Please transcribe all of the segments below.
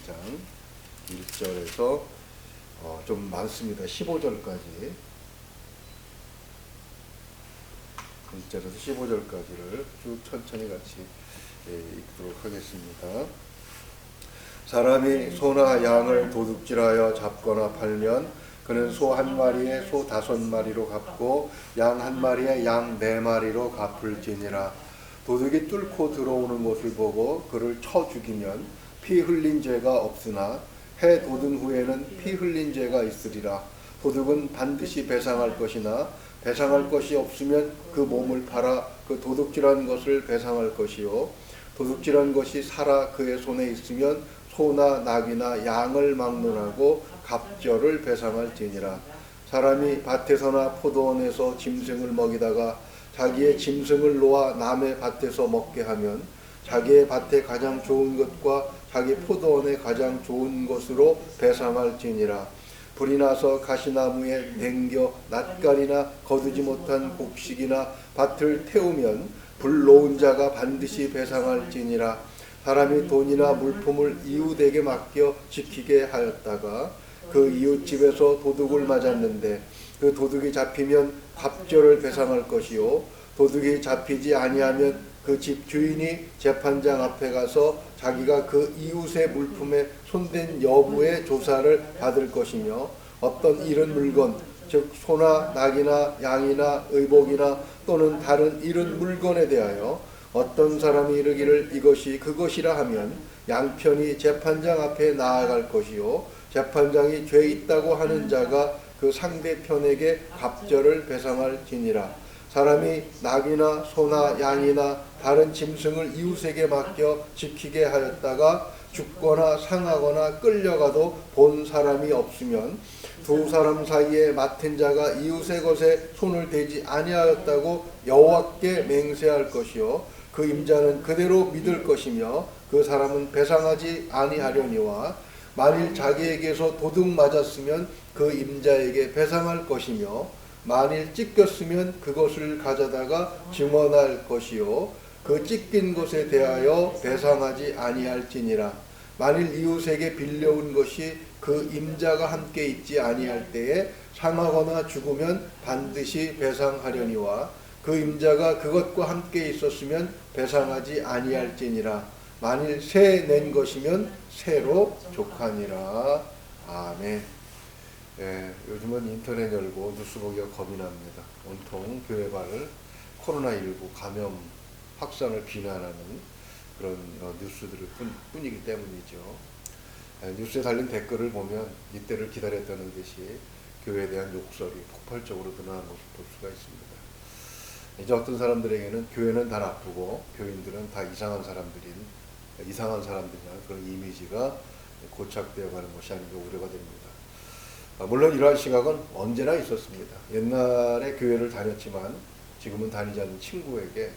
3장 1절에서 좀 많습니다. 15절까지 1절에서 15절까지를 쭉 천천히 같이 읽도록 하겠습니다. 사람이 소나 양을 도둑질하여 잡거나 팔면 그는 소 한 마리에 소 5마리로 갚고 양 한 마리에 양 4마리로 갚을지니라. 도둑이 뚫고 들어오는 것을 보고 그를 쳐 죽이면 피 흘린 죄가 없으나 해 돋은 후에는 피 흘린 죄가 있으리라. 도둑은 반드시 배상할 것이나 배상할 것이 없으면 그 몸을 팔아 그 도둑질한 것을 배상할 것이요, 도둑질한 것이 살아 그의 손에 있으면 소나 낙이나 양을 막론하고 갑절을 배상할지니라. 사람이 밭에서나 포도원에서 짐승을 먹이다가 자기의 짐승을 놓아 남의 밭에서 먹게 하면 자기의 밭에 가장 좋은 것과 자기 포도원에 가장 좋은 것으로 배상할지니라. 불이 나서 가시나무에 댕겨 낫간이나 거두지 못한 곡식이나 밭을 태우면 불 놓은 자가 반드시 배상할지니라. 사람이 돈이나 물품을 이웃에게 맡겨 지키게 하였다가 그 이웃 집에서 도둑을 맞았는데 그 도둑이 잡히면 갑절을 배상할 것이요, 도둑이 잡히지 아니하면 그 집 주인이 재판장 앞에 가서 자기가 그 이웃의 물품에 손댄 여부의 조사를 받을 것이며, 어떤 이런 물건 즉 소나 낙이나 양이나 의복이나 또는 다른 이런 물건에 대하여 어떤 사람이 이르기를 이것이 그것이라 하면 양편이 재판장 앞에 나아갈 것이요, 재판장이 죄 있다고 하는 자가 그 상대편에게 갑절을 배상할지니라. 사람이 낙이나 소나 양이나 다른 짐승을 이웃에게 맡겨 지키게 하였다가 죽거나 상하거나 끌려가도 본 사람이 없으면 두 사람 사이에 맡은 자가 이웃의 것에 손을 대지 아니하였다고 여호와께 맹세할 것이요, 그 임자는 그대로 믿을 것이며 그 사람은 배상하지 아니하려니와 만일 자기에게서 도둑 맞았으면 그 임자에게 배상할 것이며 만일 찢겼으면 그것을 가져다가 증언할 것이요, 그 찢긴 것에 대하여 배상하지 아니할지니라. 만일 이웃에게 빌려온 것이 그 임자가 함께 있지 아니할 때에 상하거나 죽으면 반드시 배상하려니와 그 임자가 그것과 함께 있었으면 배상하지 아니할지니라. 만일 새 낸 것이면 새로 족하니라. 아멘. 요즘은 인터넷 열고 뉴스 보기가 겁이 납니다. 온통 교회발 코로나19 감염 확산을 비난하는 그런 뉴스들을 뿐이기 때문이죠. 뉴스에 달린 댓글을 보면 이때를 기다렸다는 듯이 교회에 대한 욕설이 폭발적으로 드러나는 것을 볼 수가 있습니다. 이제 어떤 사람들에게는 교회는 다 나쁘고 교인들은 다 이상한 사람들이라는 그런 이미지가 고착되어 가는 것이 아닌가 우려가 됩니다. 물론 이러한 시각은 언제나 있었습니다. 옛날에 교회를 다녔지만 지금은 다니지 않는 친구에게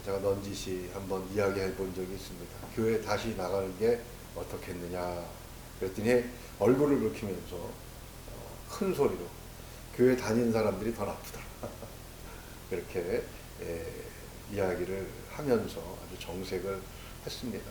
제가 넌지시 한번 이야기해 본 적이 있습니다. 교회 다시 나가는 게 어떻겠느냐 그랬더니 얼굴을 붉히면서 큰 소리로 교회 다니는 사람들이 더 나쁘다 그렇게 이야기를 하면서 아주 정색을 했습니다.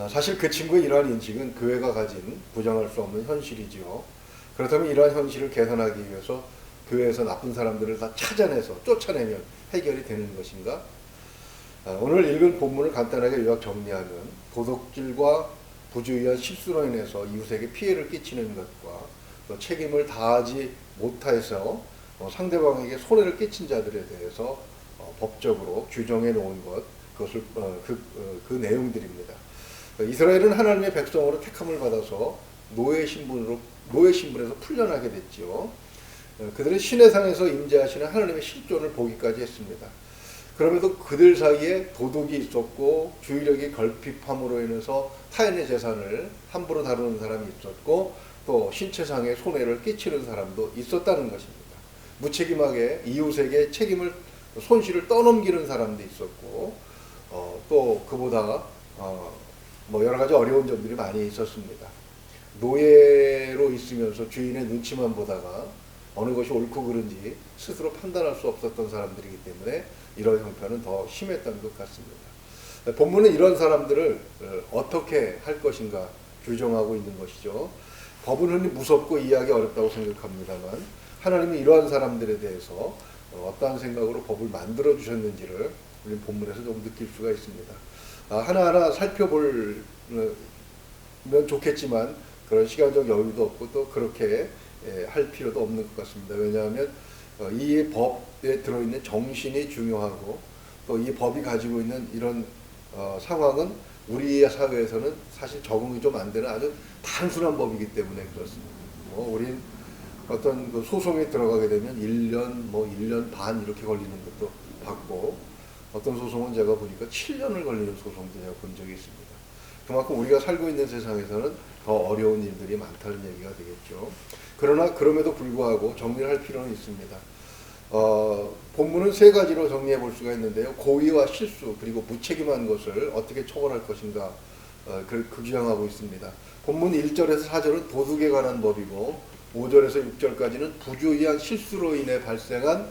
사실 그 친구의 이러한 인식은 교회가 가진 부정할 수 없는 현실이지요. 그렇다면 이러한 현실을 개선하기 위해서 교회에서 나쁜 사람들을 다 찾아내서 쫓아내면 해결이 되는 것인가? 오늘 읽은 본문을 간단하게 요약 정리하면 도둑질과 부주의한 실수로 인해서 이웃에게 피해를 끼치는 것과 또 책임을 다하지 못해서 상대방에게 손해를 끼친 자들에 대해서 법적으로 규정해 놓은 것, 그것을 그 내용들입니다. 이스라엘은 하나님의 백성으로 택함을 받아서 노예 신분에서 풀려나게 됐지요. 그들은 신의 상에서 임재하시는 하나님의 실존을 보기까지 했습니다. 그럼에도 그들 사이에 도둑이 있었고 주의력이 결핍함으로 인해서 타인의 재산을 함부로 다루는 사람이 있었고 또 신체상의 손해를 끼치는 사람도 있었다는 것입니다. 무책임하게 이웃에게 손실을 떠넘기는 사람도 있었고 또 그보다 여러 가지 어려운 점들이 많이 있었습니다. 노예로 있으면서 주인의 눈치만 보다가 어느 것이 옳고 그른지 스스로 판단할 수 없었던 사람들이기 때문에 이런 형편은 더 심했던 것 같습니다. 본문은 이런 사람들을 어떻게 할 것인가 규정하고 있는 것이죠. 법은 흔히 무섭고 이해하기 어렵다고 생각합니다만 하나님이 이러한 사람들에 대해서 어떠한 생각으로 법을 만들어 주셨는지를 우리 본문에서 좀 느낄 수가 있습니다. 하나하나 살펴보면 좋겠지만 그런 시간적 여유도 없고 또 그렇게 할 필요도 없는 것 같습니다. 왜냐하면 이 법에 들어있는 정신이 중요하고 또 이 법이 가지고 있는 이런 상황은 우리 사회에서는 사실 적응이 좀 안 되는 아주 단순한 법이기 때문에 그렇습니다. 우린 어떤 그 소송에 들어가게 되면 1년, 1년 반 이렇게 걸리는 것도 봤고 어떤 소송은 제가 보니까 7년을 걸리는 소송도 제가 본 적이 있습니다. 그만큼 우리가 살고 있는 세상에서는 더 어려운 일들이 많다는 얘기가 되겠죠. 그러나 그럼에도 불구하고 정리를 할 필요는 있습니다. 본문은 세 가지로 정리해 볼 수가 있는데요. 고의와 실수 그리고 무책임한 것을 어떻게 처벌할 것인가 규정하고 있습니다. 본문 1절에서 4절은 도둑에 관한 법이고 5절에서 6절까지는 부주의한 실수로 인해 발생한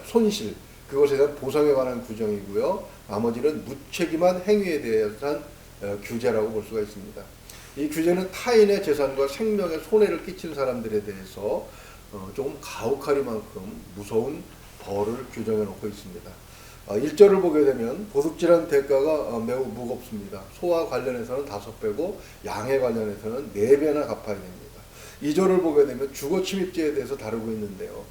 손실 그것에 대한 보상에 관한 규정이고요. 나머지는 무책임한 행위에 대한 규제라고 볼 수가 있습니다. 이 규제는 타인의 재산과 생명에 손해를 끼친 사람들에 대해서 조금 가혹하리만큼 무서운 벌을 규정해 놓고 있습니다. 1절을 보게 되면 도둑질한 대가가 매우 무겁습니다. 소와 관련해서는 5배고 양에 관련해서는 4배나 갚아야 됩니다. 2절을 보게 되면 주거 침입죄에 대해서 다루고 있는데요.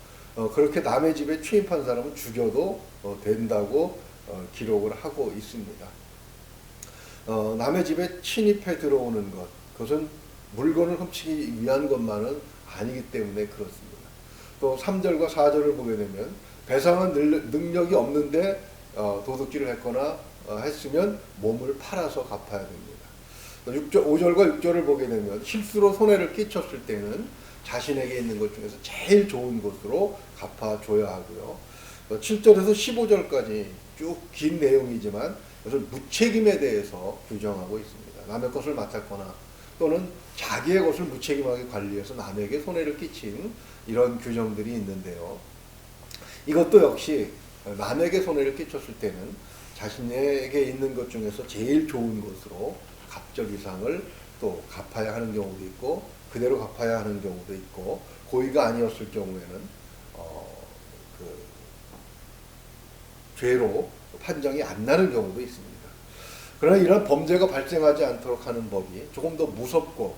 그렇게 남의 집에 침입한 사람은 죽여도 된다고 기록을 하고 있습니다. 남의 집에 침입해 들어오는 것, 그것은 물건을 훔치기 위한 것만은 아니기 때문에 그렇습니다. 또 3절과 4절을 보게 되면 배상한 능력이 없는데 도둑질을 했거나 했으면 몸을 팔아서 갚아야 됩니다. 5절과 6절을 보게 되면 실수로 손해를 끼쳤을 때는 자신에게 있는 것 중에서 제일 좋은 것으로 갚아줘야 하고요. 7절에서 15절까지 쭉 긴 내용이지만 이것을 무책임에 대해서 규정하고 있습니다. 남의 것을 맡았거나 또는 자기의 것을 무책임하게 관리해서 남에게 손해를 끼친 이런 규정들이 있는데요. 이것도 역시 남에게 손해를 끼쳤을 때는 자신에게 있는 것 중에서 제일 좋은 것으로 갑절 이상을 또 갚아야 하는 경우도 있고 그대로 갚아야 하는 경우도 있고 고의가 아니었을 경우에는 죄로 판정이 안 나는 경우도 있습니다. 그러나 이런 범죄가 발생하지 않도록 하는 법이 조금 더 무섭고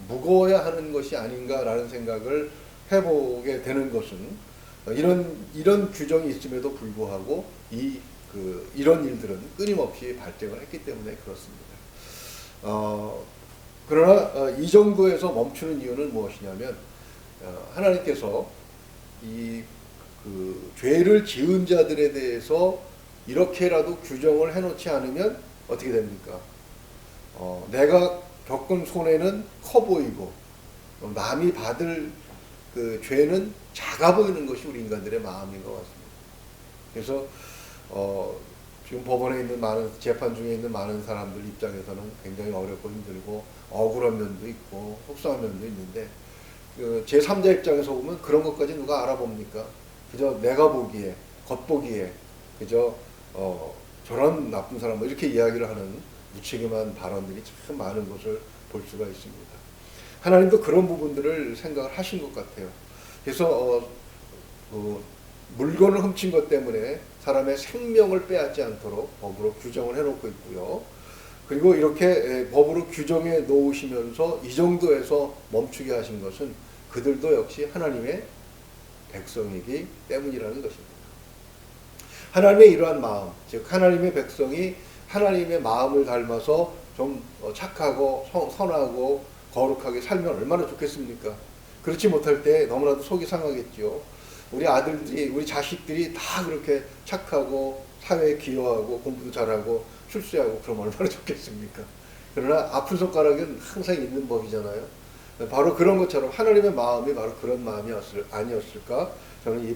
무거워야 하는 것이 아닌가라는 생각을 해보게 되는 것은 이런 규정이 있음에도 불구하고 이런 일들은 끊임없이 발생을 했기 때문에 그렇습니다. 그러나 이 정도에서 멈추는 이유는 무엇이냐면 하나님께서 죄를 지은 자들에 대해서 이렇게라도 규정을 해놓지 않으면 어떻게 됩니까? 내가 겪은 손해는 커 보이고 남이 받을 그 죄는 작아 보이는 것이 우리 인간들의 마음인 것 같습니다. 그래서 지금 법원에 있는 재판 중에 있는 많은 사람들 입장에서는 굉장히 어렵고 힘들고 억울한 면도 있고 속상한 면도 있는데 제3자 입장에서 보면 그런 것까지 누가 알아봅니까? 그저 내가 보기에 겉보기에 그저 저런 나쁜 사람 이렇게 이야기를 하는 무책임한 발언들이 참 많은 것을 볼 수가 있습니다. 하나님도 그런 부분들을 생각을 하신 것 같아요. 그래서 물건을 훔친 것 때문에 사람의 생명을 빼앗지 않도록 법으로 규정을 해놓고 있고요. 그리고 이렇게 법으로 규정해 놓으시면서 이 정도에서 멈추게 하신 것은 그들도 역시 하나님의 백성이기 때문이라는 것입니다. 하나님의 이러한 마음, 즉 하나님의 백성이 하나님의 마음을 닮아서 좀 착하고 선하고 거룩하게 살면 얼마나 좋겠습니까? 그렇지 못할 때 너무나도 속이 상하겠죠. 우리 아들들이, 우리 자식들이 다 그렇게 착하고 사회에 기여하고 공부도 잘하고 출세하고 그럼 얼마나 좋겠습니까? 그러나 아픈 손가락은 항상 있는 법이잖아요. 바로 그런 것처럼 하나님의 마음이 바로 그런 마음이 아니었을까? 저는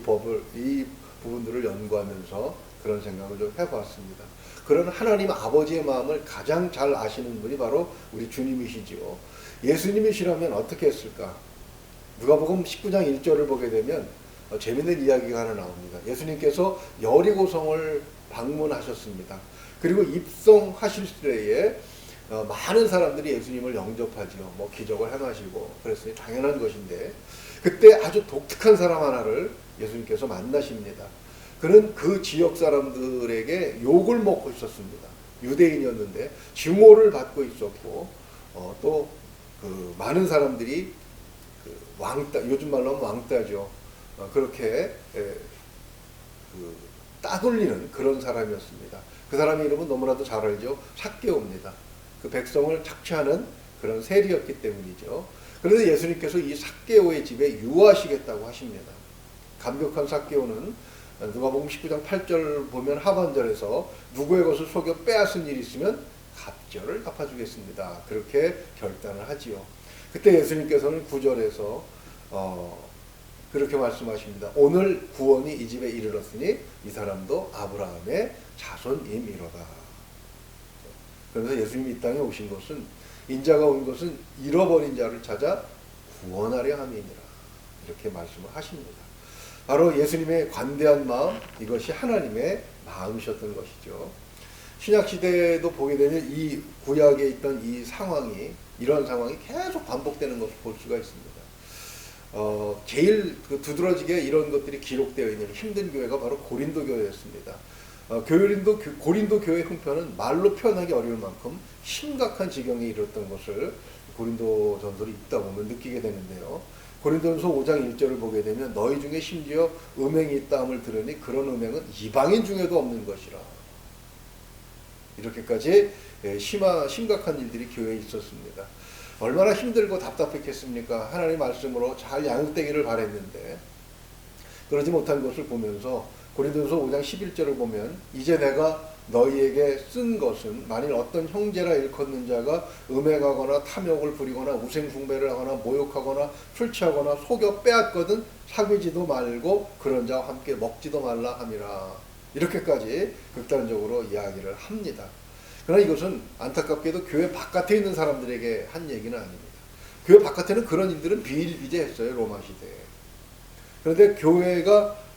이 부분들을 연구하면서 그런 생각을 좀 해봤습니다. 그런 하나님 아버지의 마음을 가장 잘 아시는 분이 바로 우리 주님이시지요. 예수님이시라면 어떻게 했을까? 누가복음 19장 1절을 보게 되면 재밌는 이야기가 하나 나옵니다. 예수님께서 여리고성을 방문하셨습니다. 그리고 입성하실 때에 많은 사람들이 예수님을 영접하지요. 뭐 기적을 행하시고 그랬으니 당연한 것인데 그때 아주 독특한 사람 하나를 예수님께서 만나십니다. 그는 그 지역 사람들에게 욕을 먹고 있었습니다. 유대인이었는데 증오를 받고 있었고 또 그 많은 사람들이 그 왕따, 요즘 말로 하면 왕따죠. 그렇게 그 따돌리는 그런 사람이었습니다. 그 사람의 이름은 너무나도 잘 알죠. 삭개오입니다. 그 백성을 착취하는 그런 세리였기 때문이죠. 그런데 예수님께서 이 삭개오의 집에 유하시겠다고 하십니다. 감격한 삭개오는 누가복음 19장 8절 보면 하반절에서 누구의 것을 속여 빼앗은 일이 있으면 갑절을 갚아주겠습니다. 그렇게 결단을 하지요. 그때 예수님께서는 9절에서 그렇게 말씀하십니다. 오늘 구원이 이 집에 이르렀으니 이 사람도 아브라함의 자손임이로다. 그래서 예수님이 이 땅에 오신 것은 인자가 온 것은 잃어버린 자를 찾아 구원하려 함이니라. 이렇게 말씀을 하십니다. 바로 예수님의 관대한 마음, 이것이 하나님의 마음이셨던 것이죠. 신약시대에도 보게 되면 이 구약에 있던 이 상황이, 이런 상황이 계속 반복되는 것을 볼 수가 있습니다. 제일 두드러지게 이런 것들이 기록되어 있는 힘든 교회가 바로 고린도 교회였습니다. 고린도 교회 형편은 말로 표현하기 어려울 만큼 심각한 지경에 이르렀던 것을 고린도 전설이 읽다 보면 느끼게 되는데요. 고린도전서 5장 1절을 보게 되면 너희 중에 심지어 음행이 있다함을 들으니 그런 음행은 이방인 중에도 없는 것이라. 이렇게까지 심각한 일들이 교회에 있었습니다. 얼마나 힘들고 답답했겠습니까? 하나님의 말씀으로 잘 양육되기를 바랬는데 그러지 못한 것을 보면서 고린도전서 5장 11절을 보면 이제 내가 너희에게 쓴 것은 만일 어떤 형제라 일컫는 자가 음행하거나 탐욕을 부리거나 우생숭배를 하거나 모욕하거나 술 취하거나 속여 빼앗거든 사귀지도 말고 그런 자와 함께 먹지도 말라 함이라. 이렇게까지 극단적으로 이야기를 합니다. 그러나 이것은 안타깝게도 교회 바깥에 있는 사람들에게 한 얘기는 아닙니다. 교회 바깥에는 그런 일들은 비일비재했어요. 로마 시대에. 그런데 교회가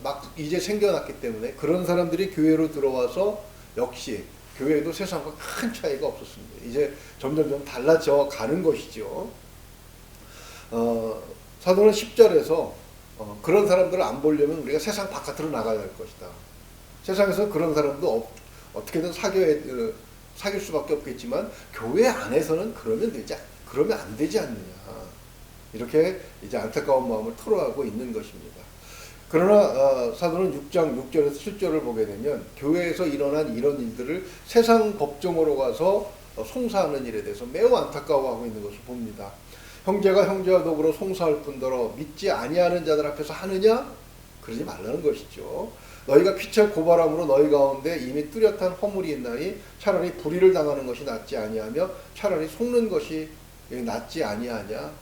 막 이제 생겨났기 때문에 그런 사람들이 교회로 들어와서 역시 교회도 세상과 큰 차이가 없었습니다. 이제 점점점 달라져 가는 것이죠. 사도는 10절에서 그런 사람들을 안 보려면 우리가 세상 바깥으로 나가야 할 것이다. 세상에서 그런 사람도 어떻게든 사귈 수밖에 없겠지만 교회 안에서는 그러면 안 되지 않느냐. 이렇게 이제 안타까운 마음을 토로하고 있는 것입니다. 그러나 사도는 6장 6절에서 7절을 보게 되면 교회에서 일어난 이런 일들을 세상 법정으로 가서 송사하는 일에 대해서 매우 안타까워하고 있는 것을 봅니다. 형제가 형제와 더불어 송사할 뿐더러 믿지 아니하는 자들 앞에서 하느냐? 그러지 말라는 것이죠. 너희가 피차 고발함으로 너희 가운데 이미 뚜렷한 허물이 있나니 차라리 불의를 당하는 것이 낫지 아니하며 차라리 속는 것이 낫지 아니하냐.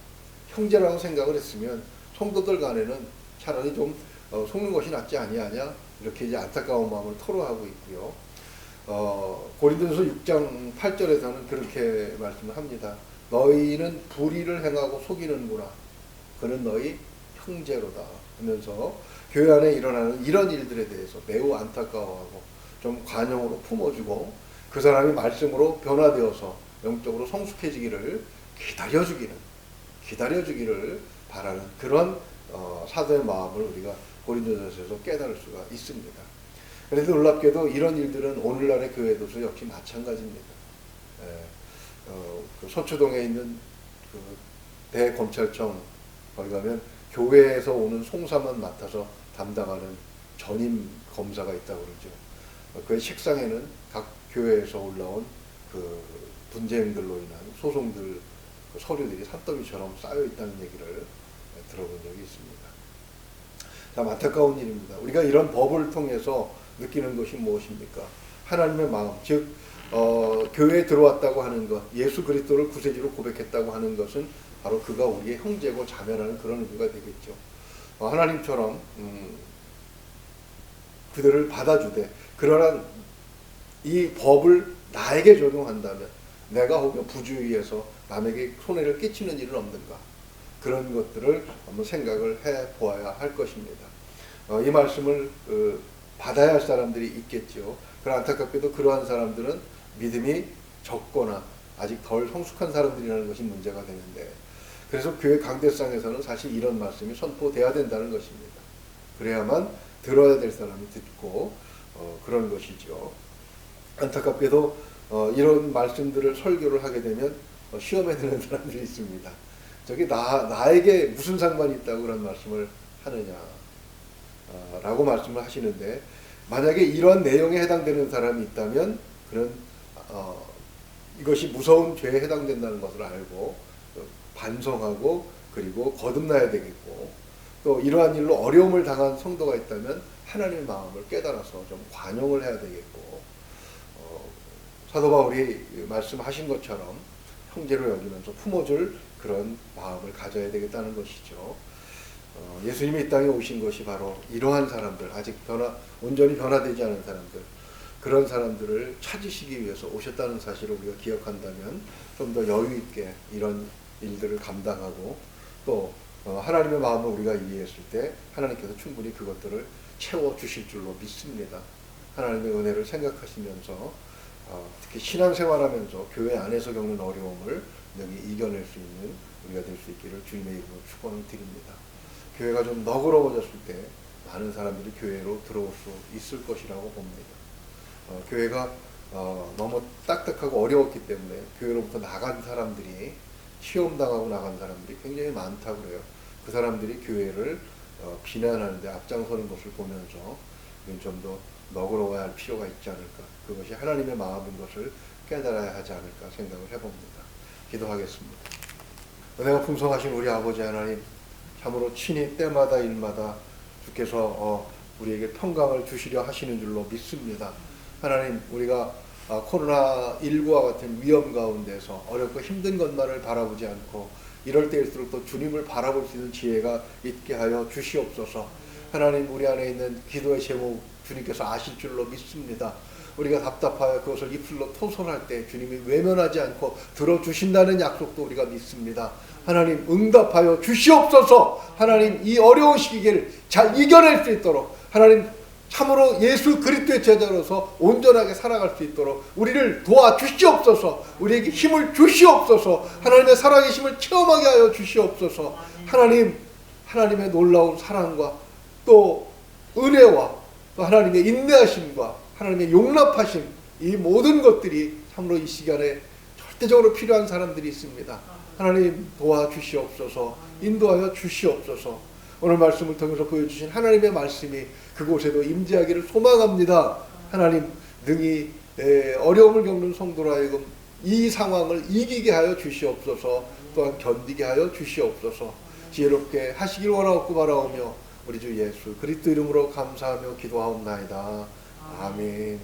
형제라고 생각을 했으면 성도들 간에는 차라리 좀 속는 것이 낫지 아니하냐. 이렇게 이제 안타까운 마음을 토로하고 있고요. 고린도전서 6장 8절에서는 그렇게 말씀을 합니다. 너희는 불의를 행하고 속이는구나. 그는 너희 형제로다 하면서 교회 안에 일어나는 이런 일들에 대해서 매우 안타까워하고 좀 관용으로 품어주고 그 사람이 말씀으로 변화되어서 영적으로 성숙해지기를 기다려주기를 바라는 그런 사도의 마음을 우리가 고린도전서에서 깨달을 수가 있습니다. 그래서 놀랍게도 이런 일들은 오늘날의 교회도서 역시 마찬가지입니다. 그 서초동에 있는 그 대검찰청 거기 가면 교회에서 오는 송사만 맡아서 담당하는 전임 검사가 있다고 그러죠. 그 책상에는 각 교회에서 올라온 그 분쟁들로 인한 소송들 그 서류들이 산더미처럼 쌓여 있다는 얘기를 들어본 적이 있습니다. 참 안타까운 일입니다. 우리가 이런 법을 통해서 느끼는 것이 무엇입니까? 하나님의 마음, 즉 교회에 들어왔다고 하는 것, 예수 그리스도를 구세주로 고백했다고 하는 것은 바로 그가 우리의 형제고 자매라는 그런 의미가 되겠죠. 하나님처럼 그들을 받아주되 그러나 이 법을 나에게 적용한다면 내가 혹여 부주의해서 남에게 손해를 끼치는 일은 없는가, 그런 것들을 한번 생각을 해보아야 할 것입니다. 이 말씀을 받아야 할 사람들이 있겠죠. 그러나 안타깝게도 그러한 사람들은 믿음이 적거나 아직 덜 성숙한 사람들이라는 것이 문제가 되는데, 그래서 교회 강대상에서는 사실 이런 말씀이 선포돼야 된다는 것입니다. 그래야만 들어야 될 사람이 듣고 그런 것이죠. 안타깝게도 이런 말씀들을 설교를 하게 되면 시험에 드는 사람들이 있습니다. 저기 나에게 무슨 상관이 있다고 그런 말씀을 하느냐 라고 말씀을 하시는데, 만약에 이러한 내용에 해당되는 사람이 있다면 그런 이것이 무서운 죄에 해당된다는 것을 알고 반성하고 그리고 거듭나야 되겠고, 또 이러한 일로 어려움을 당한 성도가 있다면 하나님의 마음을 깨달아서 좀 관용을 해야 되겠고, 사도 바울이 말씀하신 것처럼 형제로 여기면서 품어줄 그런 마음을 가져야 되겠다는 것이죠. 예수님이 이 땅에 오신 것이 바로 이러한 사람들, 아직 온전히 변화되지 않은 사람들, 그런 사람들을 찾으시기 위해서 오셨다는 사실을 우리가 기억한다면 좀 더 여유 있게 이런 일들을 감당하고, 또 하나님의 마음을 우리가 이해했을 때 하나님께서 충분히 그것들을 채워주실 줄로 믿습니다. 하나님의 은혜를 생각하시면서 특히 신앙생활하면서 교회 안에서 겪는 어려움을 능히 이겨낼 수 있는 우리가 될 수 있기를 주님의 이름으로 축원을 드립니다. 교회가 좀 너그러워졌을 때 많은 사람들이 교회로 들어올 수 있을 것이라고 봅니다. 교회가 너무 딱딱하고 어려웠기 때문에 교회로부터 나간 사람들이, 시험당하고 나간 사람들이 굉장히 많다고 그래요. 그 사람들이 교회를 비난하는데 앞장서는 것을 보면서 좀 더 너그러워야 할 필요가 있지 않을까, 그것이 하나님의 마음인 것을 깨달아야 하지 않을까 생각을 해봅니다. 기도하겠습니다. 은혜가 풍성하신 우리 아버지 하나님, 참으로 친히 때마다 일마다 주께서 우리에게 평강을 주시려 하시는 줄로 믿습니다. 하나님, 우리가 코로나19와 같은 위험 가운데서 어렵고 힘든 것만을 바라보지 않고 이럴 때일수록 또 주님을 바라볼 수 있는 지혜가 있게 하여 주시옵소서. 하나님, 우리 안에 있는 기도의 제목 주님께서 아실 줄로 믿습니다. 우리가 답답하여 그것을 입술로 토설할 때 주님이 외면하지 않고 들어주신다는 약속도 우리가 믿습니다. 하나님, 응답하여 주시옵소서. 하나님, 이 어려운 시기를 잘 이겨낼 수 있도록, 하나님 참으로 예수 그리스도의 제자로서 온전하게 살아갈 수 있도록 우리를 도와주시옵소서. 우리에게 힘을 주시옵소서. 하나님의 살아계심을 체험하게 하여 주시옵소서. 하나님, 하나님의 놀라운 사랑과 또 은혜와 또 하나님의 인내하심과 하나님의 용납하심, 이 모든 것들이 참으로 이 시간에 절대적으로 필요한 사람들이 있습니다. 하나님, 도와주시옵소서. 인도하여 주시옵소서. 오늘 말씀을 통해서 보여주신 하나님의 말씀이 그곳에도 임재하기를 소망합니다. 하나님, 능히 어려움을 겪는 성도로 하여금 이 상황을 이기게 하여 주시옵소서. 또한 견디게 하여 주시옵소서. 지혜롭게 하시길 원하옵고 바라오며 우리 주 예수 그리스도 이름으로 감사하며 기도하옵나이다. 아멘.